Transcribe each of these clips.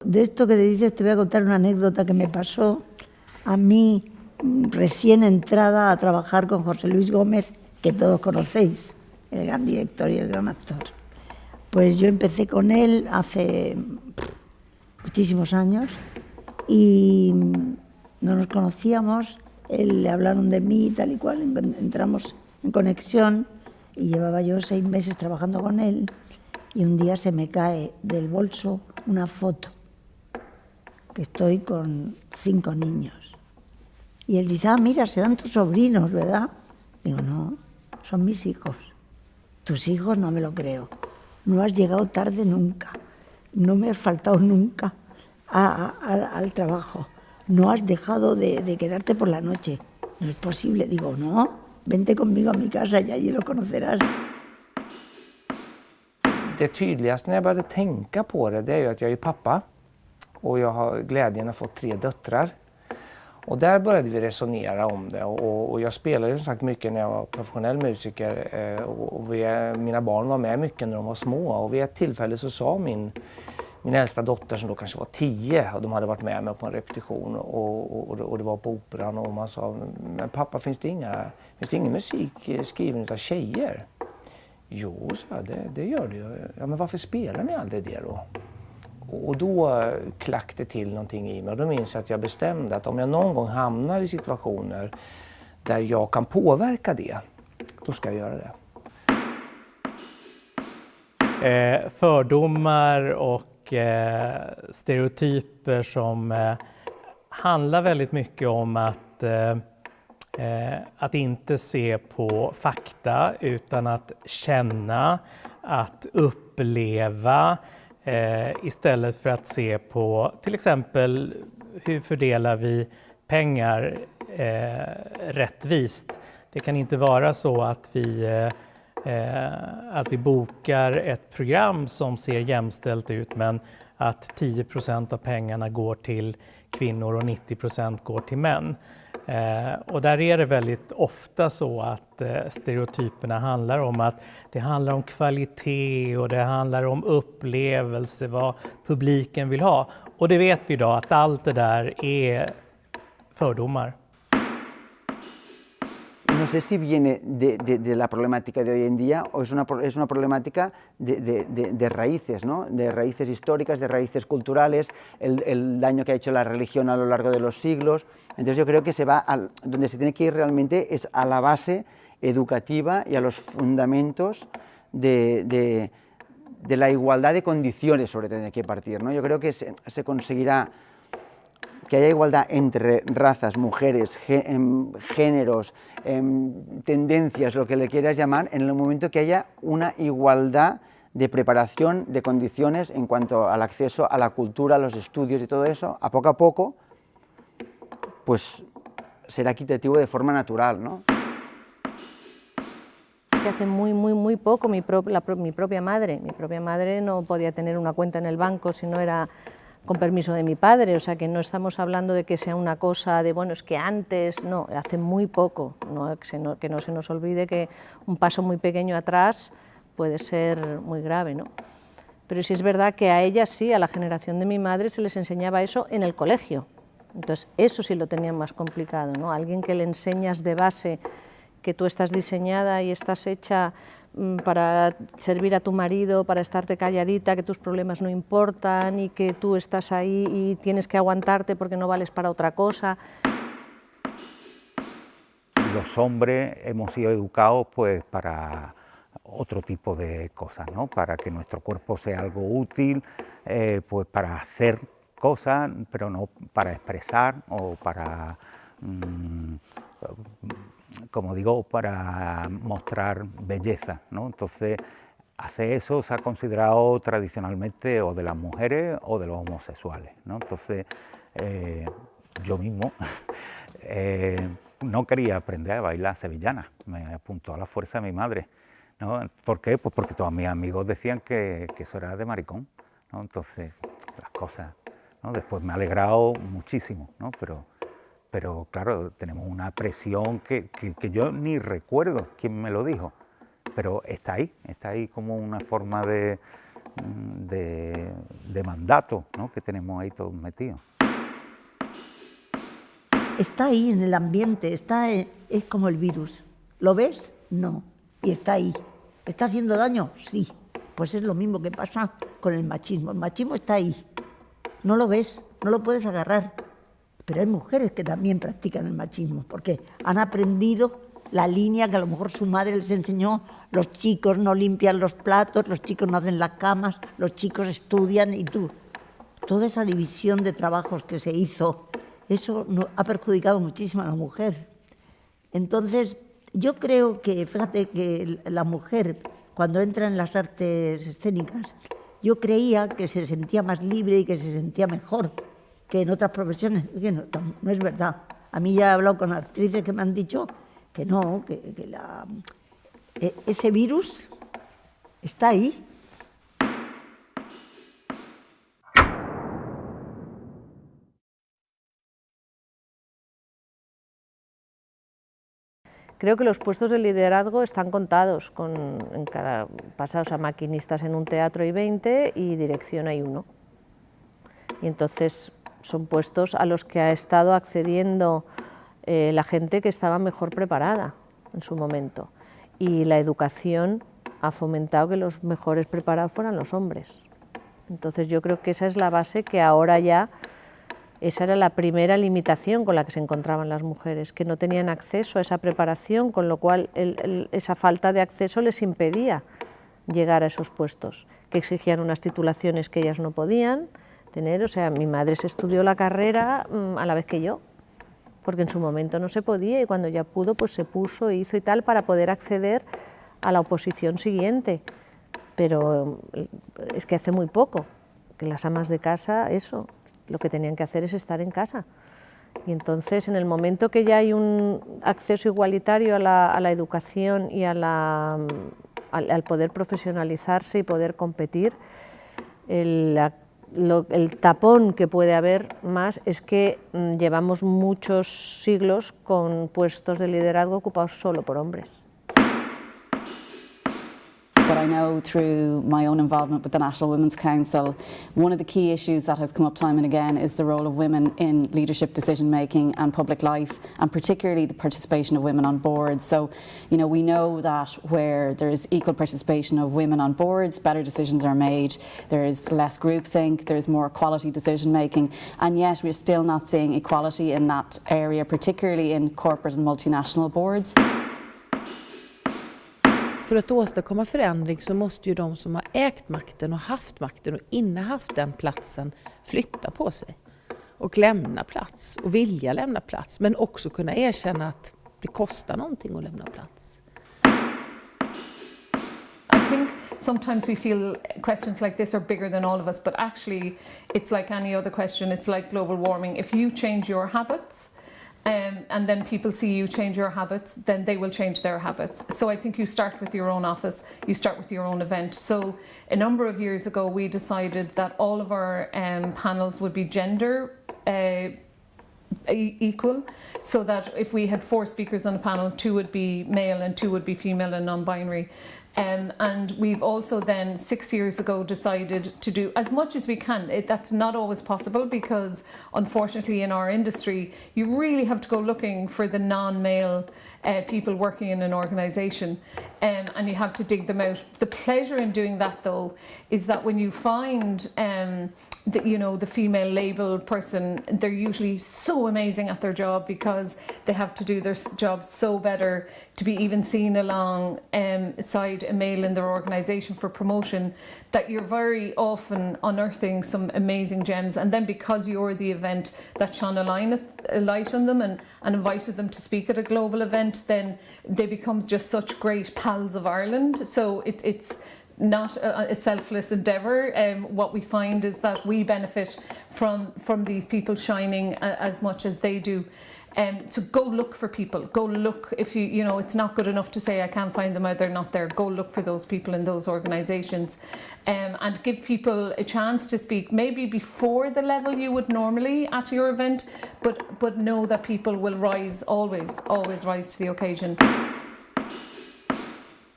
De esto que te dices te voy a contar una anécdota que me pasó a mí recién entrada a trabajar con José Luis Gómez, que todos conocéis, el gran director y el gran actor. Pues yo empecé con él hace muchísimos años y no nos conocíamos, le hablaron de mí tal y cual, entramos en conexión y llevaba yo 6 meses trabajando con él y un día se me cae del bolso una foto que estoy con 5 niños. Y él dice, mira, serán tus sobrinos, ¿verdad? Digo, no, son mis hijos. Tus hijos no me lo creo. No has llegado tarde nunca. No me has faltado nunca al trabajo. No has dejado de quedarte por la noche. No es posible. Digo, no, vente conmigo a mi casa y allí lo conocerás. Det tydligaste när jag började tänka på det är ju att jag är pappa. Och jag har glädjen att få 3 döttrar. Och där började vi resonera om det. Och jag spelade som sagt mycket när jag var professionell musiker. Och mina barn var med mycket när de var små. Och vid ett tillfälle så sa min äldsta dotter som då kanske var 10. Och de hade varit med mig på en repetition. Och det var på operan. Och man sa, men pappa finns det ingen musik skriven av tjejer? Jo, så det gör det ju. Ja, men varför spelar ni aldrig det då? Och då klackade till någonting i mig och då minns jag att jag bestämde att om jag någon gång hamnar i situationer där jag kan påverka det, då ska jag göra det. Fördomar och stereotyper som handlar väldigt mycket om att inte se på fakta utan att känna, att uppleva istället för att se på till exempel hur fördelar vi pengar rättvist. Det kan inte vara så att vi bokar ett program som ser jämställt ut men att 10% av pengarna går till kvinnor och 90% går till män. Och där är det väldigt ofta så att stereotyperna handlar om att det handlar om kvalitet och det handlar om upplevelse, vad publiken vill ha. Och det vet vi idag att allt det där är fördomar. No sé si viene de la problemática de hoy en día o es una problemática de raíces, ¿no? De raíces históricas, de raíces culturales, el daño que ha hecho la religión a lo largo de los siglos. Entonces yo creo que donde se tiene que ir realmente es a la base educativa y a los fundamentos de la igualdad de condiciones sobre todo hay que partir, ¿no? Yo creo que se conseguirá que haya igualdad entre razas, mujeres, géneros, tendencias, lo que le quieras llamar, en el momento que haya una igualdad de preparación, de condiciones en cuanto al acceso a la cultura, a los estudios y todo eso, a poco, pues será equitativo de forma natural, ¿no? Es que hace muy poco mi propia madre no podía tener una cuenta en el banco si no era con permiso de mi padre, o sea que no estamos hablando de que sea una cosa de, bueno, es que antes, no, hace muy poco, ¿no? Que no se nos olvide que un paso muy pequeño atrás puede ser muy grave, ¿no? Pero sí es verdad que a ella sí, a la generación de mi madre, se les enseñaba eso en el colegio, entonces eso sí lo tenían más complicado, ¿no? Alguien que le enseñas de base que tú estás diseñada y estás hecha para servir a tu marido, para estarte calladita, que tus problemas no importan y que tú estás ahí y tienes que aguantarte porque no vales para otra cosa. Los hombres hemos sido educados pues para otro tipo de cosas, ¿no? Para que nuestro cuerpo sea algo útil, pues para hacer cosas, pero no para expresar o para como digo, para mostrar belleza, ¿no? Entonces, hacer eso se ha considerado tradicionalmente o de las mujeres o de los homosexuales, ¿no? Entonces, yo mismo no quería aprender a bailar sevillana, me apuntó a la fuerza de mi madre, ¿no? ¿Por qué? Pues porque todos mis amigos decían que eso era de maricón, ¿no? Entonces, las cosas, ¿no? Después me ha alegrado muchísimo, ¿no? Pero claro, tenemos una presión que yo ni recuerdo quién me lo dijo, pero está ahí como una forma de de mandato, ¿no?, que tenemos ahí todos metidos. Está ahí en el ambiente, es como el virus. ¿Lo ves? No. Y está ahí. ¿Está haciendo daño? Sí. Pues es lo mismo que pasa con el machismo. El machismo está ahí. No lo ves, no lo puedes agarrar. Pero hay mujeres que también practican el machismo, porque han aprendido la línea que a lo mejor su madre les enseñó. Los chicos no limpian los platos, los chicos no hacen las camas, los chicos estudian y tú. Toda esa división de trabajos que se hizo, eso ha perjudicado muchísimo a la mujer. Entonces, yo creo que, fíjate que la mujer, cuando entra en las artes escénicas, yo creía que se sentía más libre y que se sentía mejor que en otras profesiones. No es verdad. A mí ya he hablado con actrices que me han dicho que no, ese virus está ahí. Creo que los puestos de liderazgo están contados, pasados a maquinistas en un teatro hay 20 y dirección hay 1. Y entonces son puestos a los que ha estado accediendo la gente que estaba mejor preparada en su momento. Y la educación ha fomentado que los mejores preparados fueran los hombres. Entonces yo creo que esa es la base que ahora ya... Esa era la primera limitación con la que se encontraban las mujeres, que no tenían acceso a esa preparación, con lo cual esa falta de acceso les impedía llegar a esos puestos, que exigían unas titulaciones que ellas no podían tener. O sea, mi madre se estudió la carrera a la vez que yo, porque en su momento no se podía y cuando ya pudo, pues se puso, hizo y tal, para poder acceder a la oposición siguiente. Pero es que hace muy poco que las amas de casa, eso, lo que tenían que hacer es estar en casa. Y entonces, en el momento que ya hay un acceso igualitario a la educación y al poder profesionalizarse y poder competir, el tapón que puede haber más es que llevamos muchos siglos con puestos de liderazgo ocupados solo por hombres. But I know through my own involvement with the National Women's Council, one of the key issues that has come up time and again is the role of women in leadership decision making and public life, and particularly the participation of women on boards. So, you know, we know that where there is equal participation of women on boards, better decisions are made, there is less groupthink, there is more quality decision making, and yet we're still not seeing equality in that area, particularly in corporate and multinational boards. För att åstadkomma förändring så måste ju de som har ägt makten och haft makten och innehaft den platsen flytta på sig och lämna plats och vilja lämna plats, men också kunna erkänna att det kostar någonting att lämna plats. I think sometimes we feel questions like this are bigger than all of us, but actually it's like any other question. It's like global warming. If you change your habits, and then people see you change your habits, then they will change their habits. So I think you start with your own office, you start with your own event. So a number of years ago we decided that all of our panels would be gender equal, so that if we had 4 speakers on a panel, 2 would be male and 2 would be female and non-binary. And we've also then 6 years ago decided to do as much as we can. That's not always possible because unfortunately in our industry you really have to go looking for the non-male people working in an organisation, and you have to dig them out. The pleasure in doing that though is that when you find the female label person, they're usually so amazing at their job because they have to do their job so better to be even seen alongside a male in their organisation for promotion, that you're very often unearthing some amazing gems. And then because you're the event that shone a light on them and invited them to speak at a global event, then they become just such great pals of Ireland. So it's not a selfless endeavour. What we find is that we benefit from these people shining as much as they do. So go look for people. Go look. If you know it's not good enough to say I can't find them out, they're not there. Go look for those people in those organisations, and give people a chance to speak. Maybe before the level you would normally at your event, but know that people will always rise to the occasion.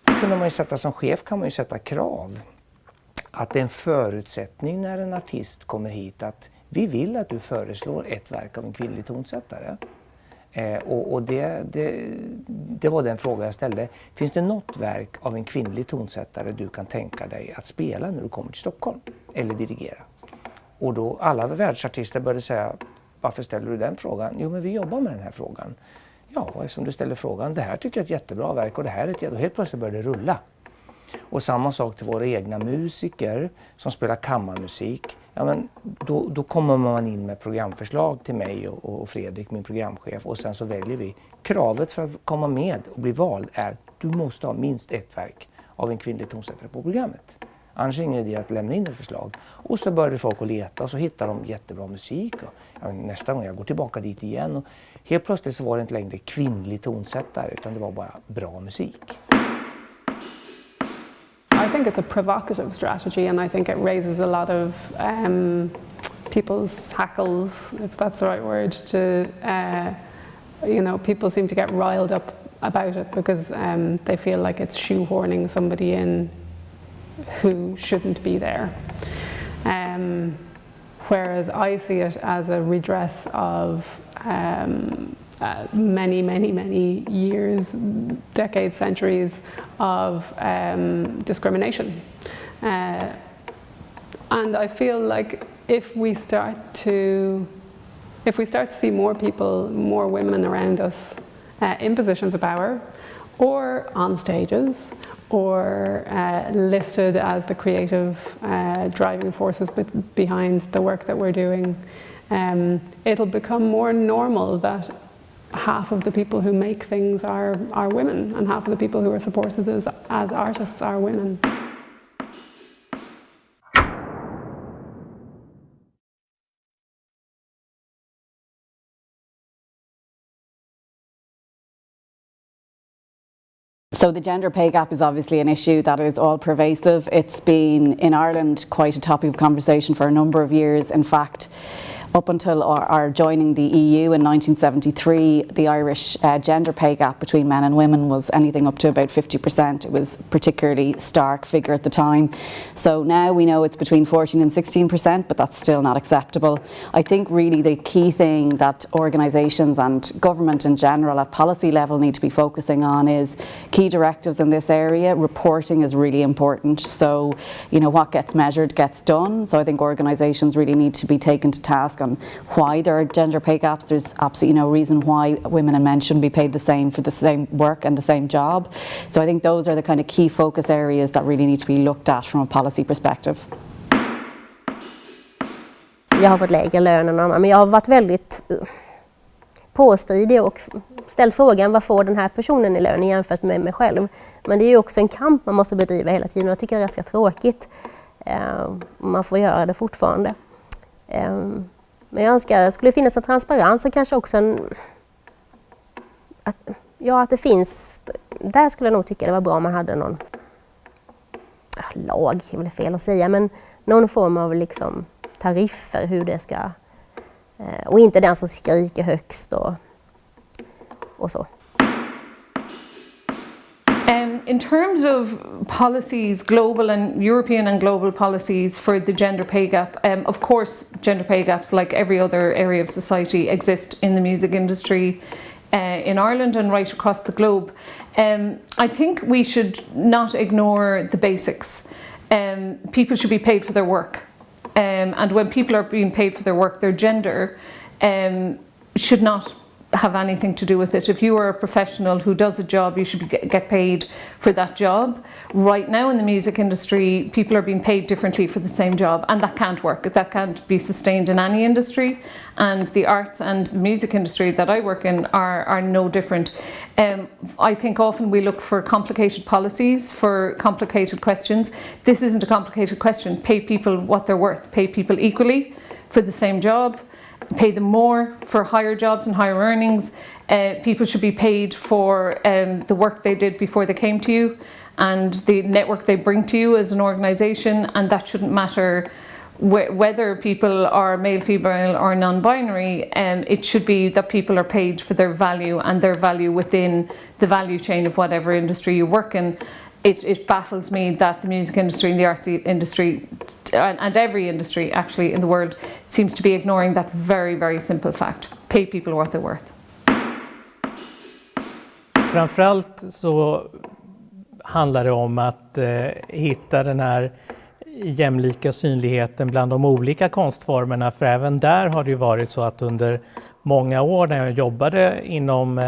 Kunde man ju sätta som chef kan man ju sätta krav. att det är en förutsättning när en artist kommer hit att vi vill att du föreslår ett verk av en kvinnlig tonsättare. Och det var den fråga jag ställde. Finns det något verk av en kvinnlig tonsättare du kan tänka dig att spela när du kommer till Stockholm eller dirigera? Och då alla världsartister började säga, varför ställer du den frågan? Jo, men vi jobbar med den här frågan. Ja, eftersom du ställer frågan, det här tycker jag är ett jättebra verk och det här är ett, och helt plötsligt började det rulla. Och samma sak till våra egna musiker som spelar kammarmusik. Ja, men då kommer man in med programförslag till mig och Fredrik, min programchef, och sen så väljer vi. Kravet för att komma med och bli vald är du måste ha minst ett verk av en kvinnlig tonsättare på programmet. Annars är det ingen idé att lämna in ett förslag. Och så började folk att leta och så hittar de jättebra musik. Och nästa gång jag går tillbaka dit igen och helt plötsligt så var det inte längre kvinnlig tonsättare utan det var bara bra musik. I think it's a provocative strategy, and I think it raises a lot of people's hackles, if that's the right word. People seem to get riled up about it because they feel like it's shoehorning somebody in who shouldn't be there. Whereas I see it as a redress of many years, decades, centuries of discrimination. And I feel like if we start to see more people, more women around us in positions of power, or on stages, or listed as the creative driving forces behind the work that we're doing, it'll become more normal that half of the people who make things are women, and half of the people who are supported as artists are women. So the gender pay gap is obviously an issue that is all pervasive. It's been in Ireland quite a topic of conversation for a number of years. In fact, up until our joining the EU in 1973, the Irish gender pay gap between men and women was anything up to about 50%. It was a particularly stark figure at the time. So now we know it's between 14 and 16%, but that's still not acceptable. I think really the key thing that organisations and government in general at policy level need to be focusing on is key directives in this area. Reporting is really important. So, what gets measured gets done. So I think organisations really need to be taken to task on why there are gender pay gaps. There's absolutely no reason why women and men shouldn't be paid the same for the same work and the same job. So I think those are the kind of key focus areas that really need to be looked at from a policy perspective. Jag har fått lägre lön än annan, men jag har varit väldigt påstridig och ställt frågan vad får den här personen i lön jämfört med mig själv. Men det är ju också en kamp man måste bedriva hela tiden och jag tycker det är ganska tråkigt. Man får göra det fortfarande. Men jag önskar att det skulle finnas en transparens och kanske också att det finns, där skulle jag nog tycka det var bra om man hade någon lag, är väl fel att säga, men någon form av liksom tariffer hur det ska, och inte den som skriker högst och så. In terms of policies, global and European and global policies for the gender pay gap, of course gender pay gaps, like every other area of society, exist in the music industry in Ireland and right across the globe. I think we should not ignore the basics. People should be paid for their work, and when people are being paid for their work, their gender should not have anything to do with it. If you are a professional who does a job, you should get paid for that job. Right now in the music industry, people are being paid differently for the same job, and that can't work. That can't be sustained in any industry, and the arts and the music industry that I work in are no different. I think often we look for complicated policies, for complicated questions. This isn't a complicated question. Pay people what they're worth. Pay people equally for the same job. Pay them more for higher jobs and higher earnings. People should be paid for the work they did before they came to you and the network they bring to you as an organisation, and that shouldn't matter whether people are male, female or non-binary. It should be that people are paid for their value and their value within the value chain of whatever industry you work in. it baffles me that the music industry and the arts industry and every industry actually in the world seems to be ignoring that very, very simple fact. Pay people what they're worth. Framförallt så handlar det om att hitta den här jämlika synligheten bland de olika konstformerna, för även där har det ju varit så att under många år när jag jobbade inom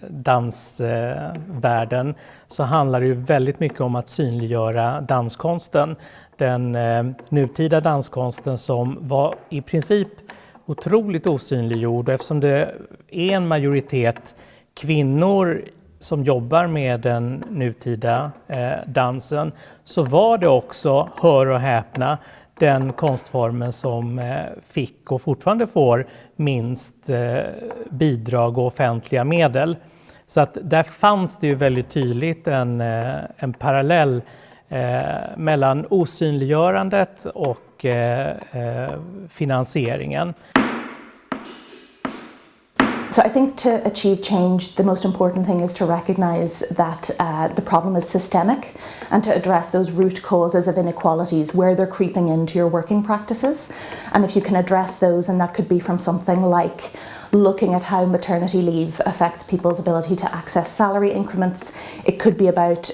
dansvärlden så handlar det ju väldigt mycket om att synliggöra danskonsten. Den nutida danskonsten som var i princip otroligt osynliggjord, eftersom det är en majoritet kvinnor som jobbar med den nutida dansen, så var det också, hör och häpna, den konstformen som fick och fortfarande får minst bidrag och offentliga medel. Så att där fanns det ju väldigt tydligt en parallell mellan osynliggörandet och finansieringen. So I think to achieve change, the most important thing is to recognise that the problem is systemic and to address those root causes of inequalities where they're creeping into your working practices. And if you can address those, and that could be from something like looking at how maternity leave affects people's ability to access salary increments. It could be about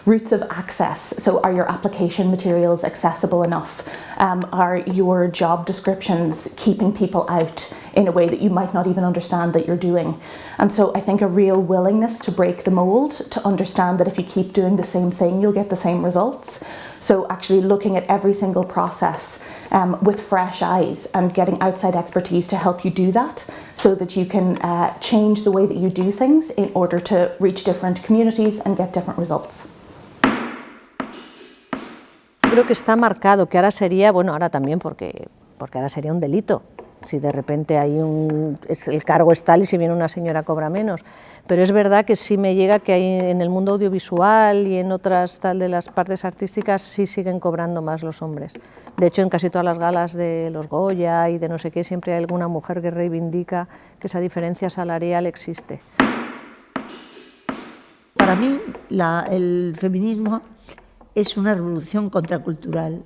routes of access. So are your application materials accessible enough? Are your job descriptions keeping people out in a way that you might not even understand that you're doing? And so I think a real willingness to break the mold, to understand that if you keep doing the same thing, you'll get the same results. So actually looking at every single process with fresh eyes and getting outside expertise to help you do that, so that you can change the way that you do things in order to reach different communities and get different results. Creo que está marcado, que ahora sería, bueno, ahora también porque ahora sería un delito. Si de repente hay el cargo es tal y si viene una señora cobra menos. Pero es verdad que sí me llega que hay en el mundo audiovisual y en otras tal de las partes artísticas sí siguen cobrando más los hombres. De hecho, en casi todas las galas de los Goya y de no sé qué, siempre hay alguna mujer que reivindica que esa diferencia salarial existe. Para mí, el feminismo es una revolución contracultural.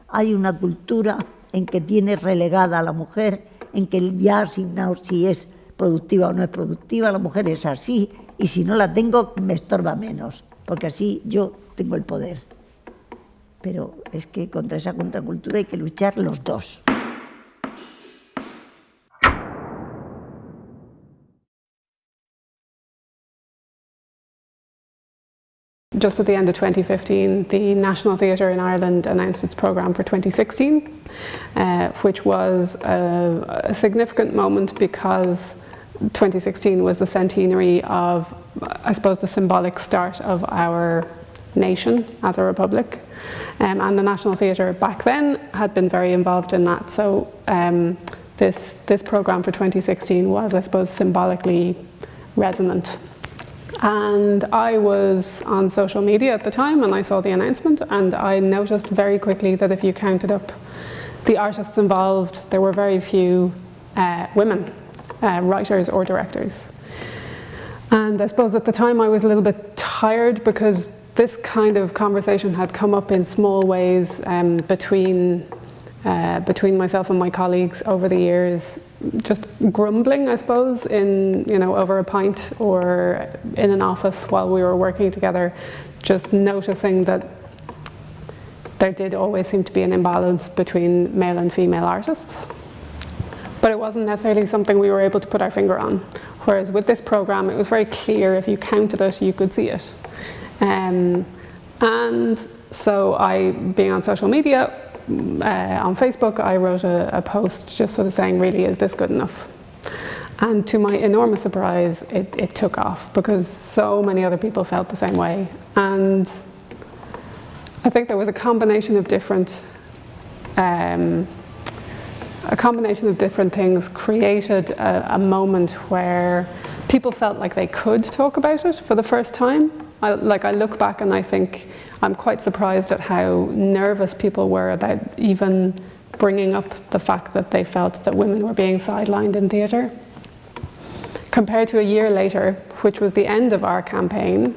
Hay una cultura en que tiene relegada a la mujer, en que ya asignado si es productiva o no es productiva, la mujer es así, y si no la tengo me estorba menos, porque así yo tengo el poder. Pero es que contra esa contracultura hay que luchar los dos. Just at the end of 2015, the National Theatre in Ireland announced its programme for 2016, which was a significant moment because 2016 was the centenary of, I suppose, the symbolic start of our nation as a republic. And the National Theatre back then had been very involved in that. So this programme for 2016 was, I suppose, symbolically resonant. And I was on social media at the time and I saw the announcement, and I noticed very quickly that if you counted up the artists involved, there were very few women, writers or directors. And I suppose at the time I was a little bit tired because this kind of conversation had come up in small ways between myself and my colleagues over the years, just grumbling, I suppose, over a pint or in an office while we were working together, just noticing that there did always seem to be an imbalance between male and female artists. But it wasn't necessarily something we were able to put our finger on. Whereas with this programme, it was very clear, if you counted it, you could see it. And so I, being on social media, on Facebook, I wrote a post just sort of saying, really, is this good enough? And to my enormous surprise, it took off because so many other people felt the same way. And I think there was a combination of different things created a moment where people felt like they could talk about it for the first time. I look back and I think I'm quite surprised at how nervous people were about even bringing up the fact that they felt that women were being sidelined in theatre. Compared to a year later, which was the end of our campaign,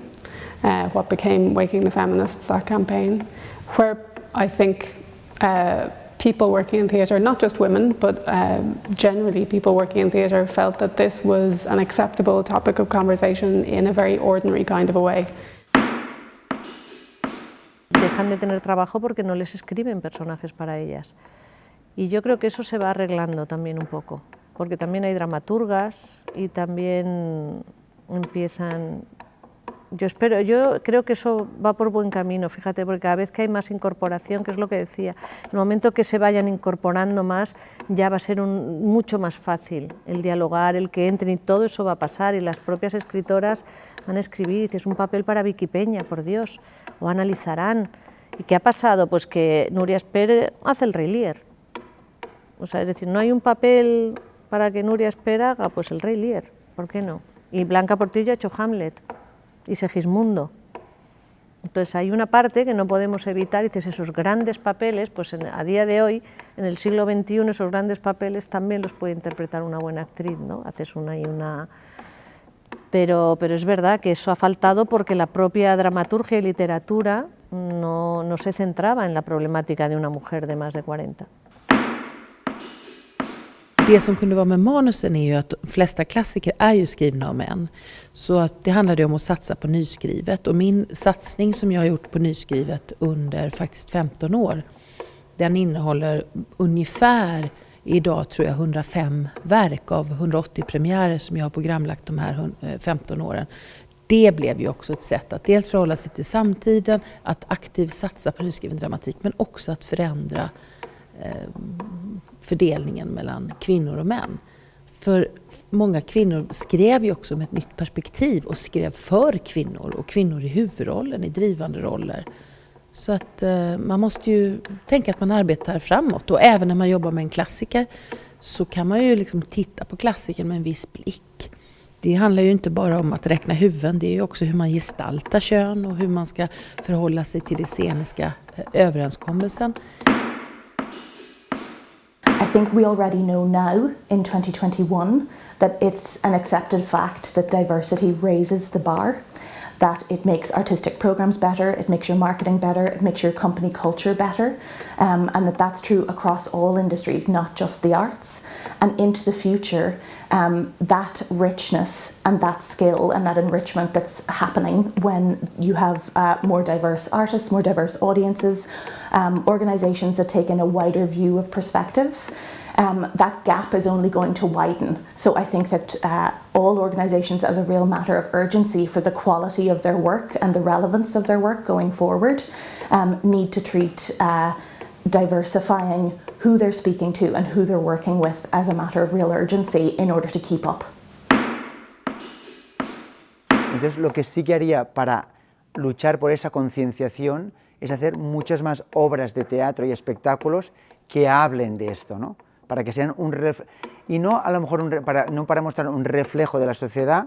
what became Waking the Feminists, that campaign, where I think people working in theatre, not just women, but generally people working in theatre, felt that this was an acceptable topic of conversation in a very ordinary kind of a way. Dejan de tener trabajo porque no les escriben personajes para ellas. Y yo creo que eso se va arreglando también un poco, porque también hay dramaturgas y también empiezan... Yo creo que eso va por buen camino, fíjate, porque cada vez que hay más incorporación, que es lo que decía, el momento que se vayan incorporando más, ya va a ser mucho más fácil el dialogar, el que entren, y todo eso va a pasar, y las propias escritoras van a escribir, es un papel para Vicky Peña, por Dios, o analizarán. ¿Y qué ha pasado? Pues que Nuria Espera hace el Rey Lear. O sea, es decir, no hay un papel para que Nuria Espera haga, pues el Rey Lear, ¿por qué no? Y Blanca Portillo ha hecho Hamlet. Y Segismundo. Entonces hay una parte que no podemos evitar, y dices, esos grandes papeles, pues a día de hoy, en el siglo XXI, esos grandes papeles también los puede interpretar una buena actriz, ¿no? Haces una y una... Pero es verdad que eso ha faltado porque la propia dramaturgia y literatura no se centraba en la problemática de una mujer de más de 40. Det som kunde vara med manusen är ju att de flesta klassiker är ju skrivna av män. Så att det handlade om att satsa på nyskrivet. Och min satsning som jag har gjort på nyskrivet under faktiskt 15 år, den innehåller ungefär idag tror jag 105 verk av 180 premiärer som jag har programlagt de här 15 åren. Det blev ju också ett sätt att dels förhålla sig till samtiden, att aktivt satsa på nyskriven dramatik, men också att förändra fördelningen mellan kvinnor och män. För många kvinnor skrev ju också med ett nytt perspektiv och skrev för kvinnor och kvinnor i huvudrollen, i drivande roller. Så att man måste ju tänka att man arbetar framåt, och även när man jobbar med en klassiker så kan man ju liksom titta på klassikern med en viss blick. Det handlar ju inte bara om att räkna huvuden, det är ju också hur man gestaltar kön och hur man ska förhålla sig till det sceniska överenskommelsen. I think we already know now, in 2021, that it's an accepted fact that diversity raises the bar, that it makes artistic programs better, it makes your marketing better, it makes your company culture better, and that's true across all industries, not just the arts. And into the future, that richness and that skill and that enrichment that's happening when you have more diverse artists, more diverse audiences, organisations that take in a wider view of perspectives, that gap is only going to widen. So I think that all organisations, as a real matter of urgency for the quality of their work and the relevance of their work going forward, need to treat diversifying who they're speaking to and who they're working with as a matter of real urgency in order to keep up. Entonces, lo que sí que haría para luchar por esa concienciación es hacer muchas más obras de teatro y espectáculos que hablen de esto, ¿no? Para que sean y no a lo mejor no para mostrar un reflejo de la sociedad,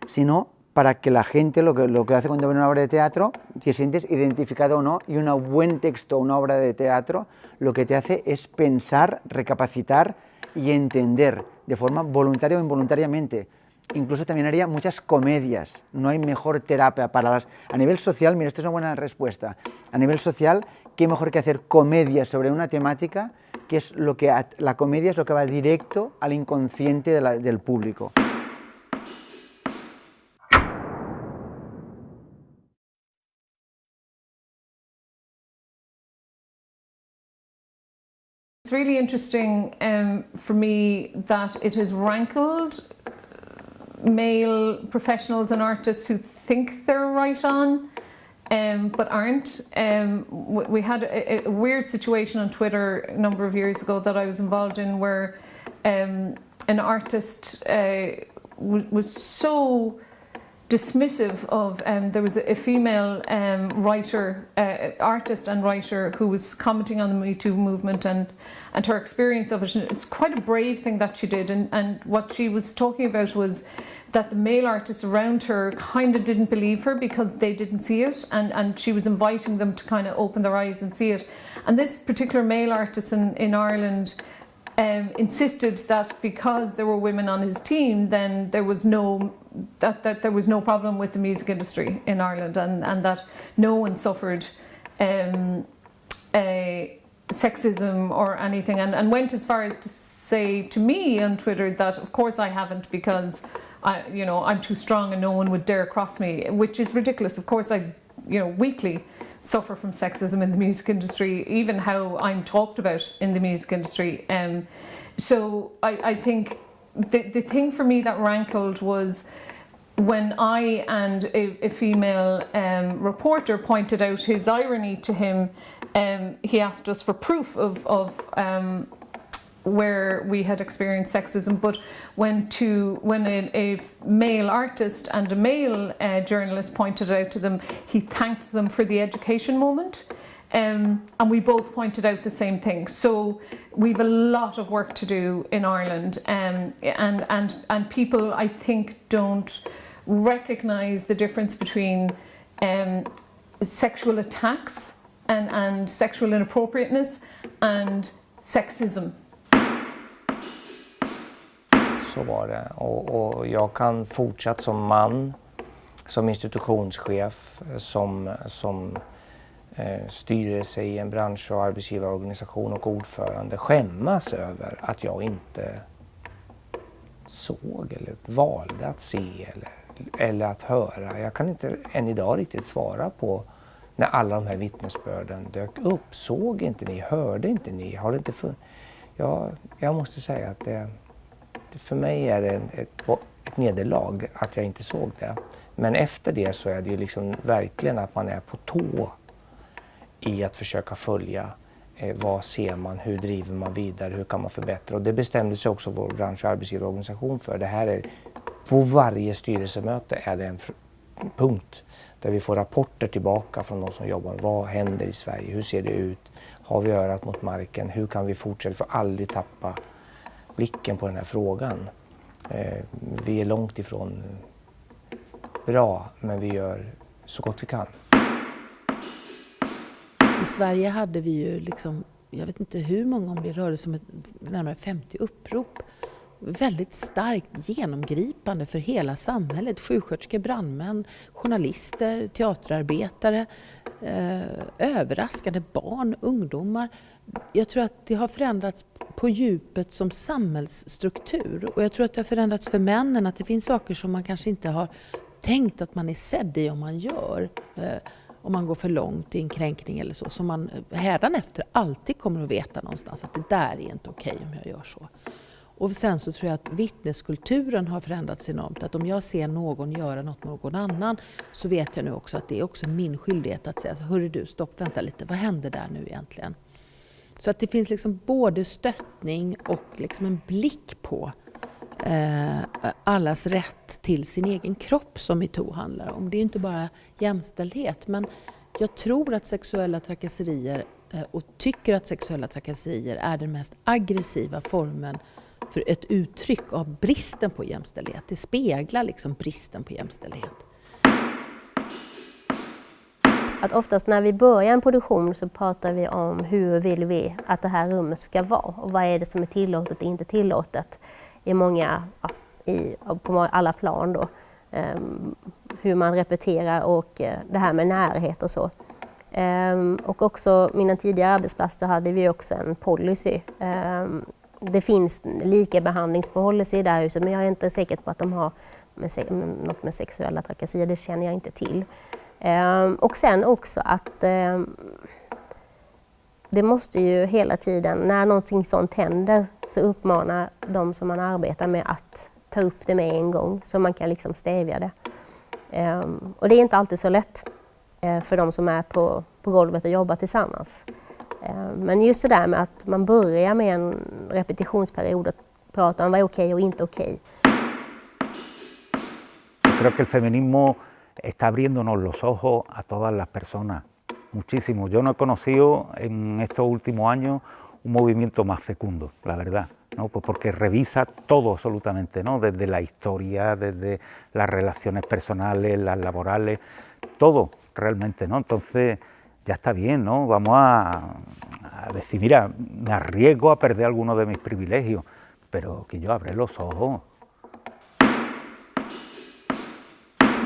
sino para que la gente lo que hace cuando ve una obra de teatro, te sientes identificado o no, y un buen texto, una obra de teatro, lo que te hace es pensar, recapacitar y entender de forma voluntaria o involuntariamente. Incluso también haría muchas comedias, no hay mejor terapia para las... A nivel social, mira, esta es una buena respuesta, a nivel social, qué mejor que hacer comedias sobre una temática, que es lo que la comedia es lo que va directo al inconsciente del público. It's really interesting for me that it has rankled male professionals and artists who think they're right on, but aren't. We had a weird situation on Twitter a number of years ago that I was involved in, where an artist was so dismissive of, there was a female writer, artist and writer, who was commenting on the Me Too movement and her experience of it. And it's quite a brave thing that she did, and what she was talking about was that the male artists around her kind of didn't believe her because they didn't see it, and she was inviting them to kind of open their eyes and see it. And this particular male artist in Ireland insisted that because there were women on his team, then there was no there was no problem with the music industry in Ireland, and that no one suffered sexism or anything, and went as far as to say to me on Twitter that of course I haven't, because I'm too strong and no one would dare cross me, which is ridiculous. Of course I weekly suffer from sexism in the music industry, even how I'm talked about in the music industry. So I think the thing for me that rankled was when I and a female reporter pointed out his irony to him. He asked us for proof of where we had experienced sexism, but when a male artist and a male journalist pointed it out to them, he thanked them for the education moment, and we both pointed out the same thing. So we've a lot of work to do in Ireland, and people, I think, don't recognise the difference between sexual attacks and sexual inappropriateness and sexism. Så var det. Och jag kan fortsatt som man, som institutionschef, som styrelse i en bransch- och arbetsgivarorganisation och ordförande skämmas över att jag inte såg eller valde att se eller att höra. Jag kan inte än idag riktigt svara på när alla de här vittnesbörden dök upp. Såg inte ni? Hörde inte ni? Har det inte jag måste säga att för mig är det ett nederlag att jag inte såg det. Men efter det så är det ju liksom verkligen att man är på tå i att försöka följa vad ser man, hur driver man vidare, hur kan man förbättra. Och det bestämde sig också vår bransch- och arbetsgivarorganisation för. Det här är, på varje styrelsemöte är det en punkt där vi får rapporter tillbaka från de som jobbar. Vad händer i Sverige? Hur ser det ut? Har vi örat mot marken? Hur kan vi fortsätta? För aldrig tappa blicken på den här frågan. Vi är långt ifrån bra, men vi gör så gott vi kan. I Sverige hade vi ju liksom, jag vet inte hur många, om det rörde sig om närmare 50 upprop. Väldigt starkt genomgripande för hela samhället. Sjuksköterskor, brandmän, journalister, teaterarbetare, överraskade barn, ungdomar. Jag tror att det har förändrats på djupet som samhällsstruktur. Och jag tror att det har förändrats för männen, att det finns saker som man kanske inte har tänkt att man är sedd i om man gör. Om man går för långt i en kränkning eller så. Som man hädanefter alltid kommer att veta någonstans att det där är inte okej om jag gör så. Och sen så tror jag att vittneskulturen har förändrats enormt. Att om jag ser någon göra något med någon annan, så vet jag nu också att det är också min skyldighet att säga: hörru du, stopp, vänta lite, vad händer där nu egentligen? Så att det finns liksom både stöttning och liksom en blick på allas rätt till sin egen kropp som MeToo handlar om. Det är inte bara jämställdhet, men jag tror att sexuella trakasserier och tycker att sexuella trakasserier är den mest aggressiva formen för ett uttryck av bristen på jämställdhet. Det speglar liksom bristen på jämställdhet. Att oftast när vi börjar en produktion så pratar vi om hur vill vi att det här rummet ska vara och vad är det som är tillåtet och inte tillåtet i många, på alla plan då. Hur man repeterar och det här med närhet och så. Och också mina tidigare arbetsplatser hade vi också en policy. Det finns likabehandlingspolicy i det här huset, men jag är inte säker på att de har något med sexuella trakasserier, det känner jag inte till. Och sen också att det måste ju hela tiden, när någonting sånt händer, så uppmanar de som man arbetar med att ta upp det med en gång så man kan liksom stävja det. Och det är inte alltid så lätt för de som är på golvet och jobbar tillsammans. Men just det där med att man börjar med en repetitionsperiod och prata om vad är okej och inte okej. Jag tror att el feminismo está abriéndonos los ojos a todas las personas, muchísimo. Yo no he conocido en estos últimos años un movimiento más fecundo, la verdad, ¿no? Pues porque revisa todo absolutamente, ¿no? Desde la historia, desde las relaciones personales, las laborales, todo realmente, ¿no? Entonces, ya está bien, ¿no? Vamos a decir, mira, me arriesgo a perder algunos de mis privilegios, pero que yo abre los ojos.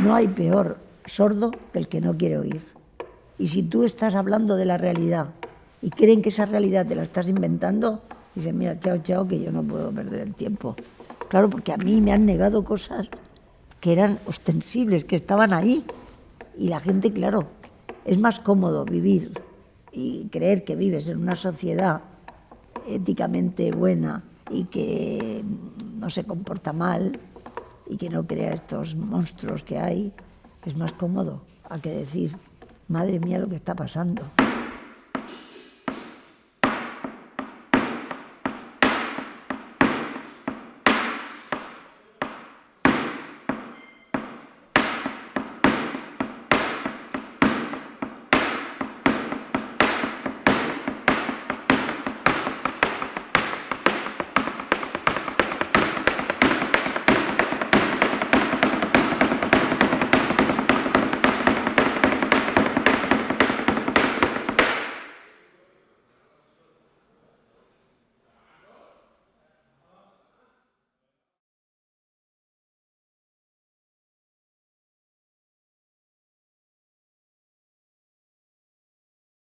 No hay peor sordo que el que no quiere oír. Y si tú estás hablando de la realidad y creen que esa realidad te la estás inventando, dicen, mira, chao, chao, que yo no puedo perder el tiempo. Claro, porque a mí me han negado cosas que eran ostensibles, que estaban ahí. Y la gente, claro, es más cómodo vivir y creer que vives en una sociedad éticamente buena y que no se comporta mal y que no crea estos monstruos que hay, es más cómodo a que decir, madre mía, lo que está pasando.